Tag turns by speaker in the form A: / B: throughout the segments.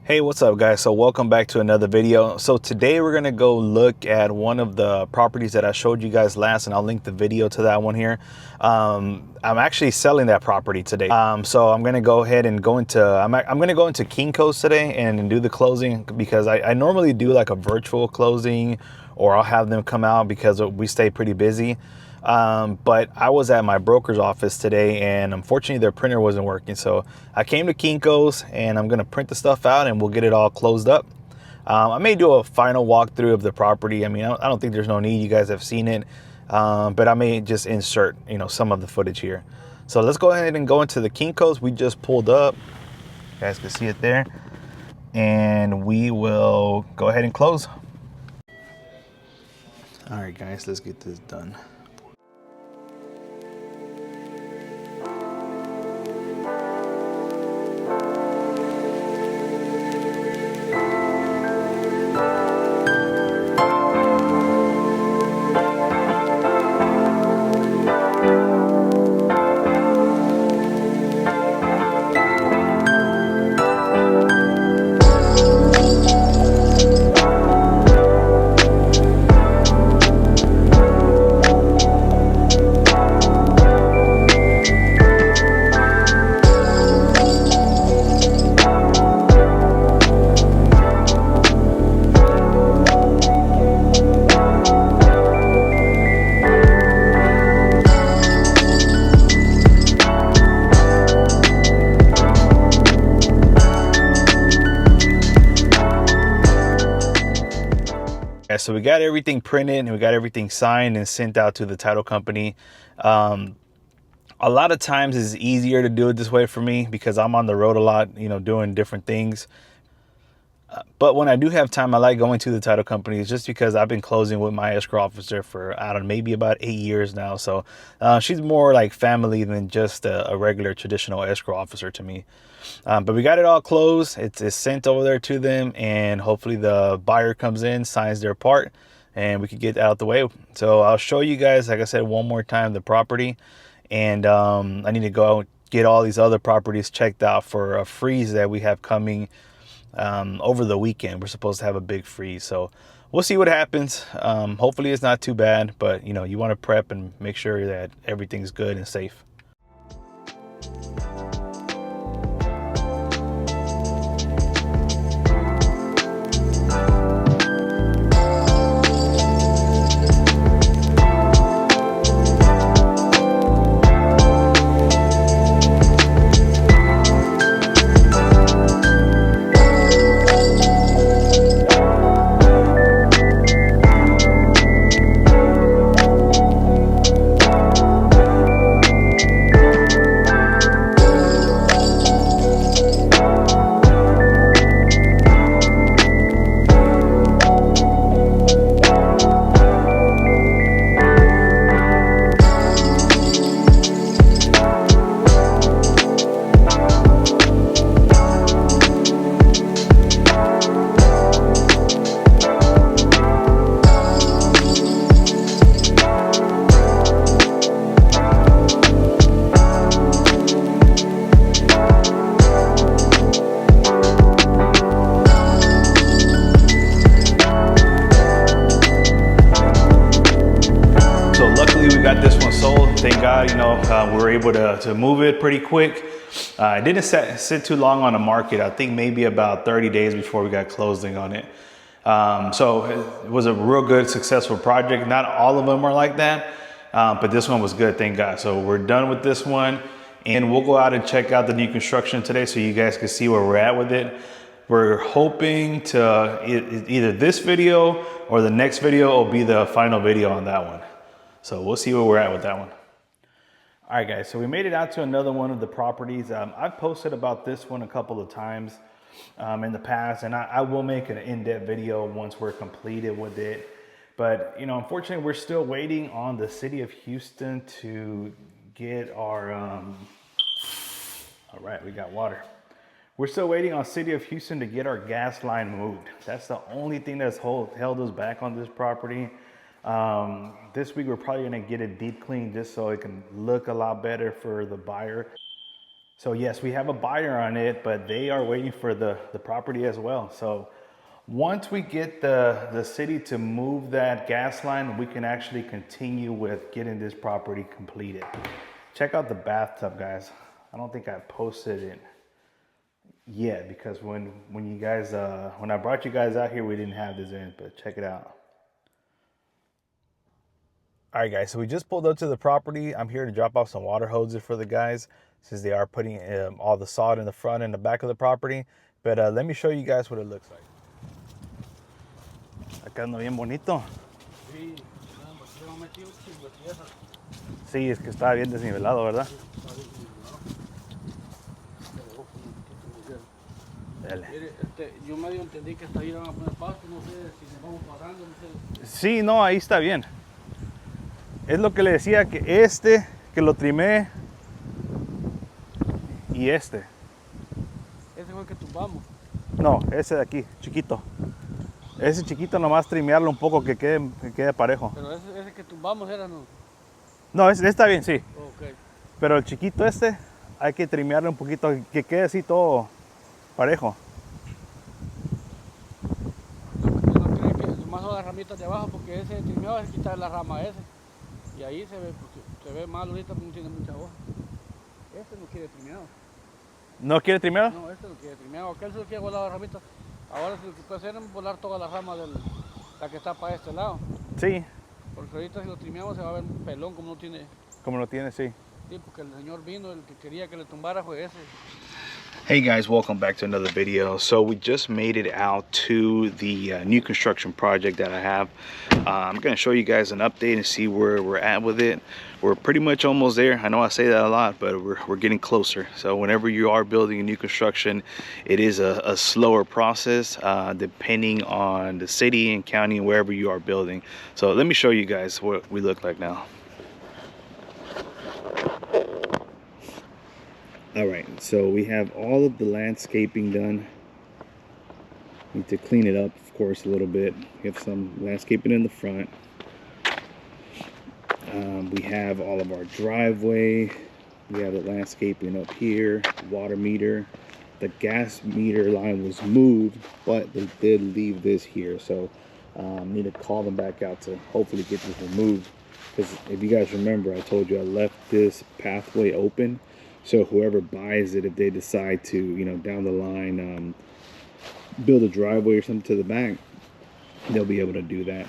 A: Hey, what's up guys? So welcome back to another video. So today we're gonna go look at one of the properties that I showed you guys last, and I'll link the video to that one here. I'm actually selling that property today. So I'm gonna go ahead and go into I'm gonna go into Kinko's today and do the closing, because I normally do like a virtual closing, or I'll have them come out because we stay pretty busy. But I was at my broker's office today, and unfortunately their printer wasn't working. So I came to Kinko's and I'm going to print the stuff out and we'll get it all closed up. I may do a final walkthrough of the property. I mean, I don't think there's no need. You guys have seen it. But I may just insert, some of the footage here. So let's go ahead and go into the Kinko's. We just pulled up. You guys can see it there. And we will go ahead and close. All right, guys, let's get this done. So we got everything printed and we got everything signed and sent out to the title company. A lot of times it's easier to do it this way for me because I'm on the road a lot, doing different things. But when I do have time, I like going to the title companies, just because I've been closing with my escrow officer for, I don't know, maybe about 8 years now. So she's more like family than just a regular traditional escrow officer to me. But we got it all closed. It's sent over there to them, and hopefully the buyer comes in, signs their part, and we can get out the way. So I'll show you guys, like I said, one more time, the property. And I need to go get all these other properties checked out for a freeze that we have coming over the weekend. We're supposed to have a big freeze, so we'll see what happens. Hopefully it's not too bad, but you want to prep and make sure that everything's good and safe. Got this one sold, thank God. We were able to move it pretty quick. It didn't sit too long on the market. I think maybe about 30 days before we got closing on it. So it was a real good, successful project. Not all of them are like that, but this one was good, thank God. So we're done with this one, and we'll go out and check out the new construction today so you guys can see where we're at with it. We're hoping to either this video or the next video will be the final video on that one. So we'll see where we're at with that one. All right, guys, so we made it out to another one of the properties. I've posted about this one a couple of times in the past, and I will make an in-depth video once we're completed with it. But, unfortunately, we're still waiting on the city of Houston to get our, all right, we got water. We're still waiting on city of Houston to get our gas line moved. That's the only thing that's held us back on this property. This week we're probably gonna get it deep cleaned just so it can look a lot better for the buyer. So yes, we have a buyer on it, but they are waiting for the property as well. So once we get the city to move that gas line, we can actually continue with getting this property completed. Check out the bathtub, guys. I don't think I posted it yet because when you guys when I brought you guys out here, we didn't have this in, but check it out. All right, guys, so we just pulled up to the property. I'm here to drop off some water hoses for the guys since they are putting all the sod in the front and the back of the property. But let me show you guys what it looks like. Acá anda bien bonito.
B: Sí, le hemos metido un chingo de tierra.
A: Sí, es que está bien desnivelado, ¿verdad?
B: Está desnivelado. Pero ojo, un poquito muy bien.
A: Dale.
B: Mire, yo medio entendí que hasta ahí iban a poner pasto, no sé si nos vamos parando, no sé.
A: Sí, no, ahí está bien. Es lo que le decía, que que lo trimé y
B: Ese fue el que tumbamos.
A: No, ese de aquí, chiquito. Ese chiquito nomás trimearlo un poco que quede parejo.
B: Pero ese que tumbamos era no.
A: No, ese está bien, sí.
B: Ok.
A: Pero el chiquito hay que trimearle un poquito, que quede así todo parejo.
B: No cree que más son las ramitas de abajo porque ese trimeado es quitar la rama ese. Y ahí se ve, porque se ve mal ahorita porque no tiene mucha hoja. Este no quiere trimeado.
A: ¿No quiere trimeado?
B: No, este no quiere trimeado. Aquel se lo quiere volar las ramitas. Ahora lo que puede hacer es volar toda la rama de la que está para este lado.
A: Sí.
B: Porque ahorita si lo trimeamos se va a ver un pelón como no tiene.
A: Como lo tiene, sí.
B: Sí, porque el señor vino, el que quería que le tumbara fue ese.
A: Hey guys, welcome back to another video. So we just made it out to the new construction project that I have. I'm going to show you guys an update and see where we're at with it. We're pretty much almost there. I know I say that a lot, but we're getting closer. So whenever you are building a new construction, it is a slower process depending on the city and county and wherever you are building. So let me show you guys what we look like now. All right, so we have all of the landscaping done. Need to clean it up, of course, a little bit. We have some landscaping in the front. We have all of our driveway. We have the landscaping up here, water meter. The gas meter line was moved, but they did leave this here. So need to call them back out to hopefully get this removed. Because if you guys remember, I told you I left this pathway open. So whoever buys it, if they decide to, you know, down the line, build a driveway or something to the back, they'll be able to do that.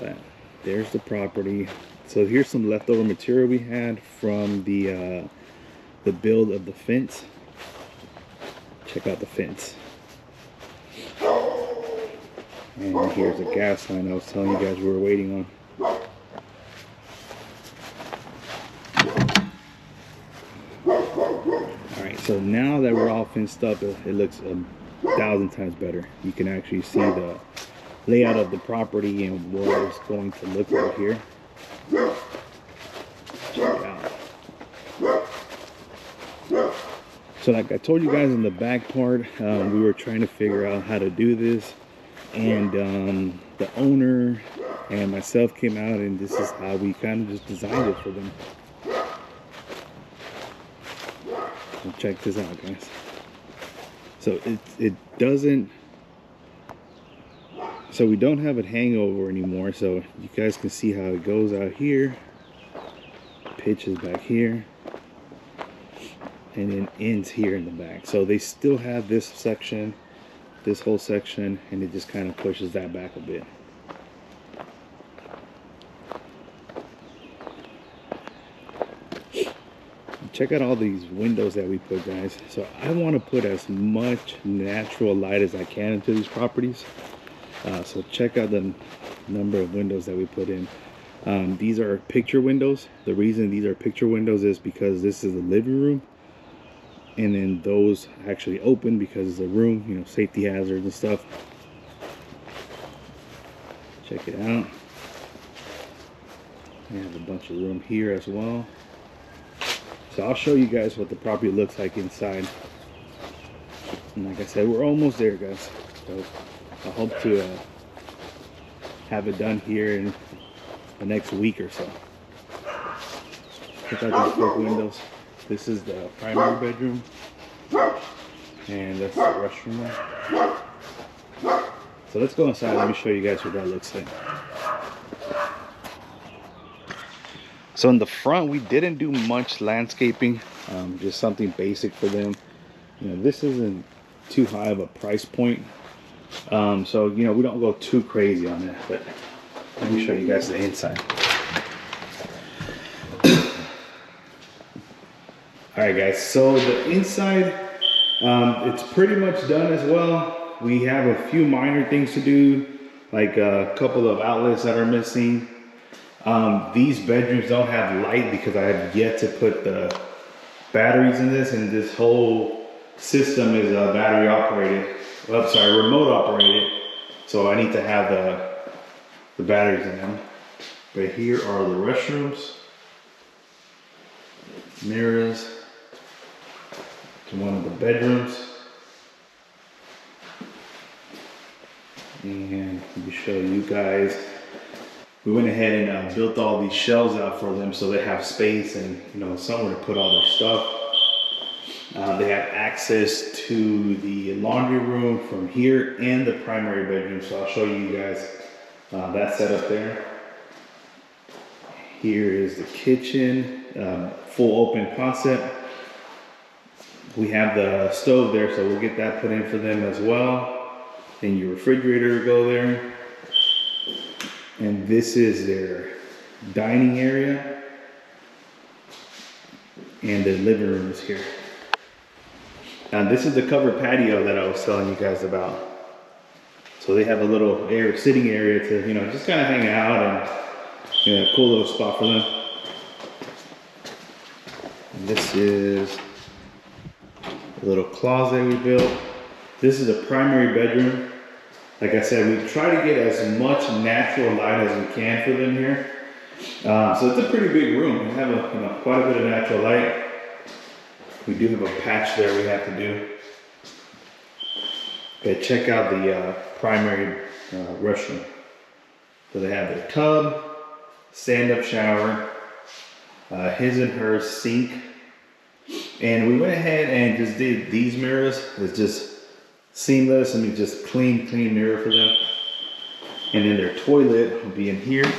A: But there's the property. So here's some leftover material we had from the build of the fence. Check out the fence. And here's the gas line I was telling you guys we were waiting on. So now that we're all fenced up, it looks 1,000 times better. You can actually see the layout of the property and what it's going to look like here. Check it out. So like I told you guys in the back part, we were trying to figure out how to do this. And the owner and myself came out and this is how we kind of just designed it for them. Check this out, guys. So it doesn't, so we don't have it hangover anymore. So you guys can see how it goes out here, pitches back here, and then ends here in the back. So they still have this section, this whole section, and it just kind of pushes that back a bit. Check out all these windows that we put, guys. So I want to put as much natural light as I can into these properties. So check out the number of windows that we put in. These are picture windows. The reason these are picture windows is because this is the living room, and then those actually open because it's a room, you know, safety hazards and stuff. Check it out. We have a bunch of room here as well. So I'll show you guys what the property looks like inside. And like I said, we're almost there, guys. So I hope to have it done here in the next week or so. Check out these big windows. This is the primary bedroom, and that's the restroom. So let's go inside. Let me show you guys what that looks like. So in the front, we didn't do much landscaping, just something basic for them. You know, this isn't too high of a price point, so you know, we don't go too crazy on that. But let me show you guys the inside. All right, guys. So the inside, it's pretty much done as well. We have a few minor things to do, like a couple of outlets that are missing. These bedrooms don't have light because I have yet to put the batteries in this, and this whole system is battery operated. Well, sorry, remote operated. So I need to have the batteries in them. But here are the restrooms, mirrors to one of the bedrooms, and let me show you guys. We went ahead and built all these shelves out for them so they have space and, you know, somewhere to put all their stuff. They have access to the laundry room from here and the primary bedroom. So I'll show you guys that setup there. Here is the kitchen, full open concept. We have the stove there, so we'll get that put in for them as well. Then your refrigerator will go there. And this is their dining area, and the living room is here. Now this is the covered patio that I was telling you guys about. So they have a little sitting area to, you know, just kind of hang out, and, you know, a cool little spot for them. And this is a little closet we built. This is a primary bedroom. Like I said, we try to get as much natural light as we can for them here. So it's a pretty big room. We have quite a bit of natural light. We do have a patch there we have to do. Okay, check out the primary restroom. So they have their tub, stand-up shower, his and her sink. And we went ahead and just did these mirrors. It's just seamless. I mean, just clean mirror for them. And then their toilet will be in here.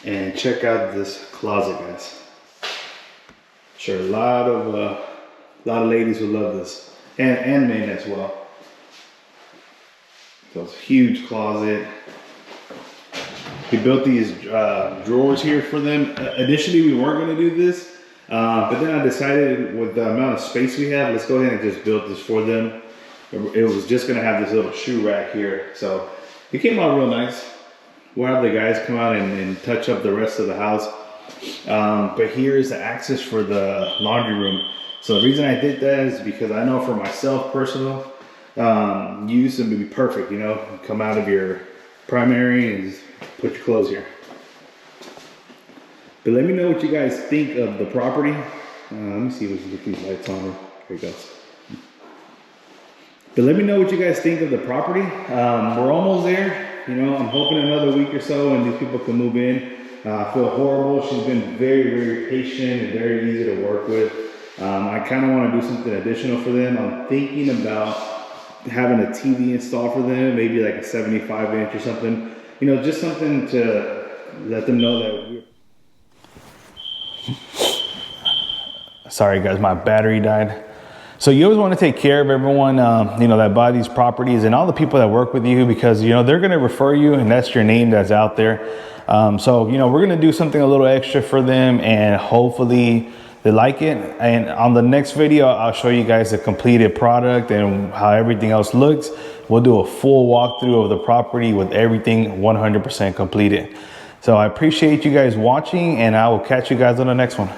A: And check out this closet, guys. Sure, a lot of ladies will love this, and men as well. So it's a huge closet. We built these drawers here for them. Initially, we weren't going to do this. But then I decided with the amount of space we have, let's go ahead and just build this for them. It was just gonna have this little shoe rack here. So it came out real nice. We'll have the guys come out and touch up the rest of the house. But here is the access for the laundry room. So the reason I did that is because I know for myself, personal use, it would be perfect, you know, come out of your primary and just put your clothes here. But let me know what you guys think of the property. Let me see if these lights on. There it goes. But let me know what you guys think of the property. We're almost there. You know, I'm hoping another week or so and these people can move in. I feel horrible. She's been very patient and very easy to work with. I kind of want to do something additional for them. I'm thinking about having a TV installed for them, maybe like a 75-inch or something. You know, just something to let them know that we're... Sorry guys, my battery died. So you always want to take care of everyone, you know, that buy these properties and all the people that work with you, because, you know, they're going to refer you and that's your name that's out there. So, you know, we're going to do something a little extra for them and hopefully they like it. And on the next video, I'll show you guys the completed product and how everything else looks. We'll do a full walkthrough of the property with everything 100% completed. So I appreciate you guys watching and I will catch you guys on the next one.